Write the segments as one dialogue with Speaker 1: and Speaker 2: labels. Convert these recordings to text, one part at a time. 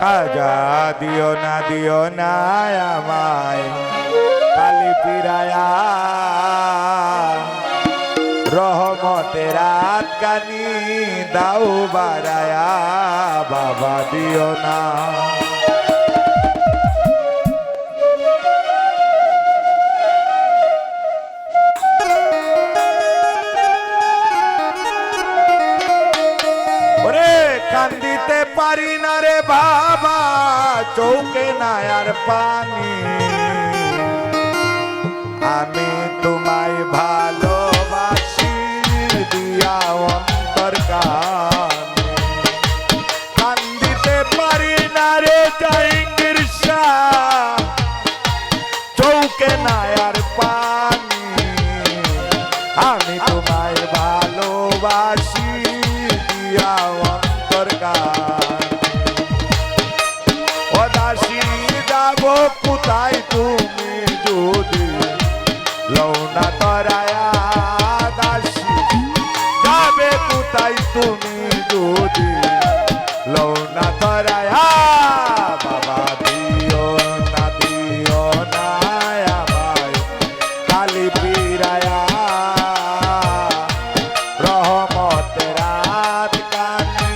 Speaker 1: খাজা দিও না আমায় কালি পিরায়া রহমতের আটকানি দাও বাড়ায়া বাবা দিও না। কান্দিতে পারি না রে বাবা চৌকে না আর পানি আমি তোমায় ভালোবাসি দিয়া অন্তর কানে কান্দিতে পারি না রে জাহাঙ্গীর শাহ চৌকে না আর পানি আমি তোমায় ভালোবাসি দিয়া দাসী যাব কোথায় তুমি যদি লৌনা তরায়া দাসী যাবে কোথায় তুমি যদি লৌনা তরায়া বাবা দিও না আমায় কালি পিরায়া রহমতের আটকানি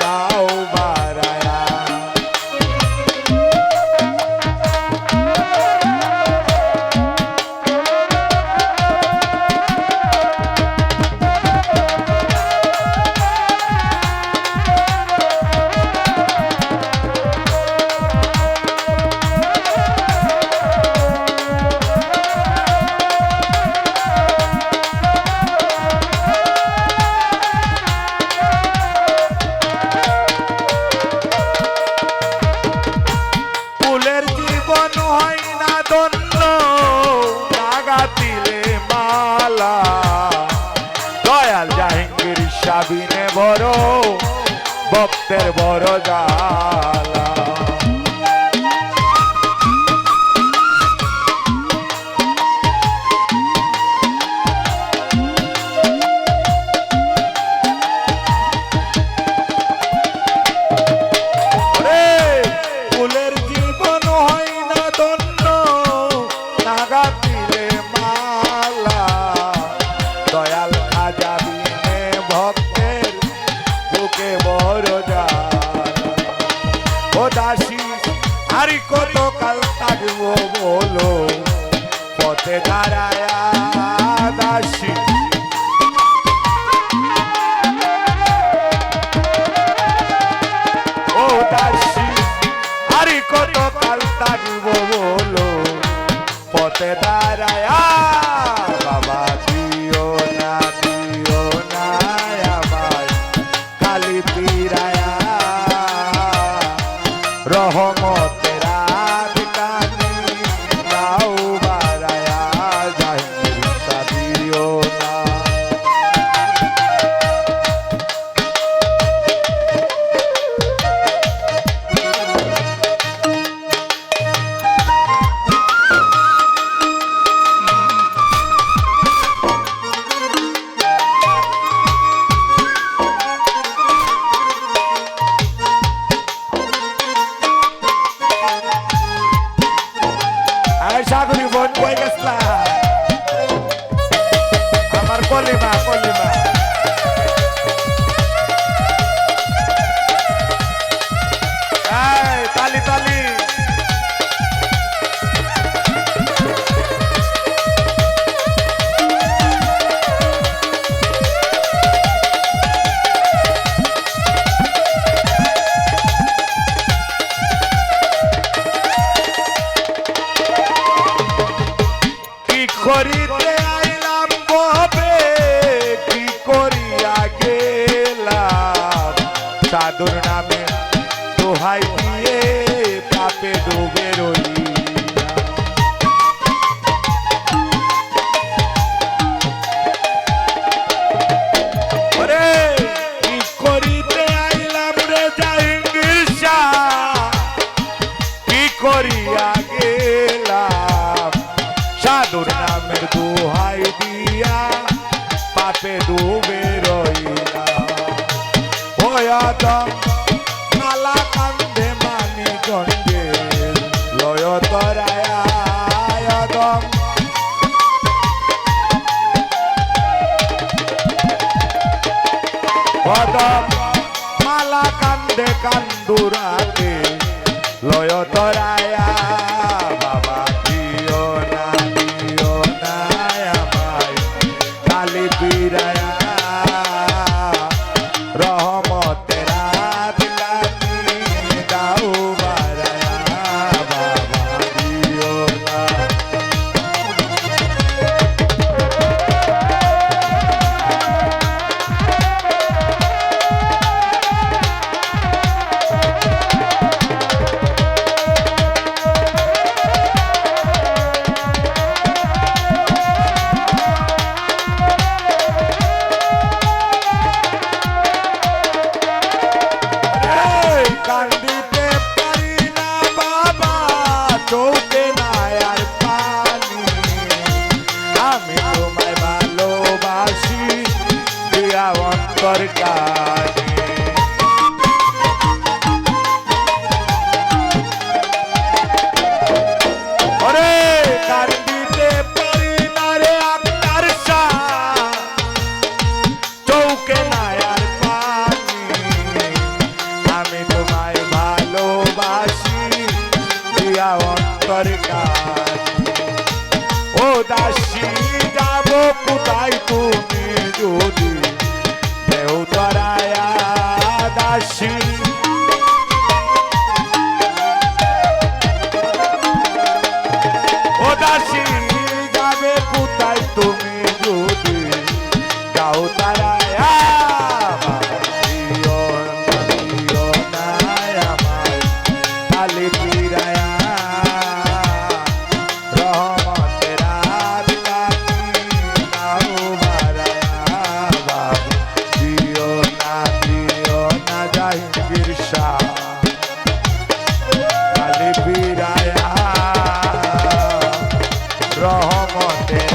Speaker 1: দাও বাড়ায়া। দয়াল জাহাঙ্গীর সাবিনে বড় ভক্তের বড় জালা ফুলের জীবন হয় না ধন্য নাগা দিলে মালা দয়াল খাজা বিনে ভক্তের বুকে বড় জালা ও দাসী আরি কত কাল থাকবো বলো পথে দাঁড়ায়া দাসী ও দাসী আরি কত কাল থাকবো বলো পথে দাঁড়ায়া বাবা দিও না আমায় কালি পিরায়া রহমতের আটকানি দাও বাড়ায়া জাহাঙ্গীর শাহ দিও না। সাগরী বোন কই গেছলা আমার কলিমা তালি তালি করিতে আইলাম কবে কি করিয়া গেলাম সাধুর নামে দোহাই দিয়ে পাপে ডুবে রইলাম ওরে কি করিতে আইলাম রে জাহাঙ্গীর শাহ কি করিয়া গেলাম সাধুর নামের দোহাই দিয়া পাপে ডুবে রইলাম কালা কান্দে বন্ধুরাকে লয় তরায়া বাবা দিও না আমায় কালি পিরায়া রহমতের দিলানি দাও বারায়া বাবা দিও না। কান্দিতে পারি না বাবা চোখে নাই আর পানি আমি তোমায় ভালোবাসি দিয়া অন্তর কানে ওরে কান্দিতে পারি না রে আপনার চোখে নাই আর পানি আমি তোমায় ভালোবাসি দিয়া অন্তর কানে ও দাসী যাব কোথায় তুমি যদি দেও তরায়া দাসী ও দাসী যাবে কোথায় তুমি যদি গাও তারায়া দিও না আমায় কালি পিরায়া রহমতের দিলানি দাও বারায়া বাবু দিও না জাহাঙ্গীর শাহ কালি পিরায়া রহমতের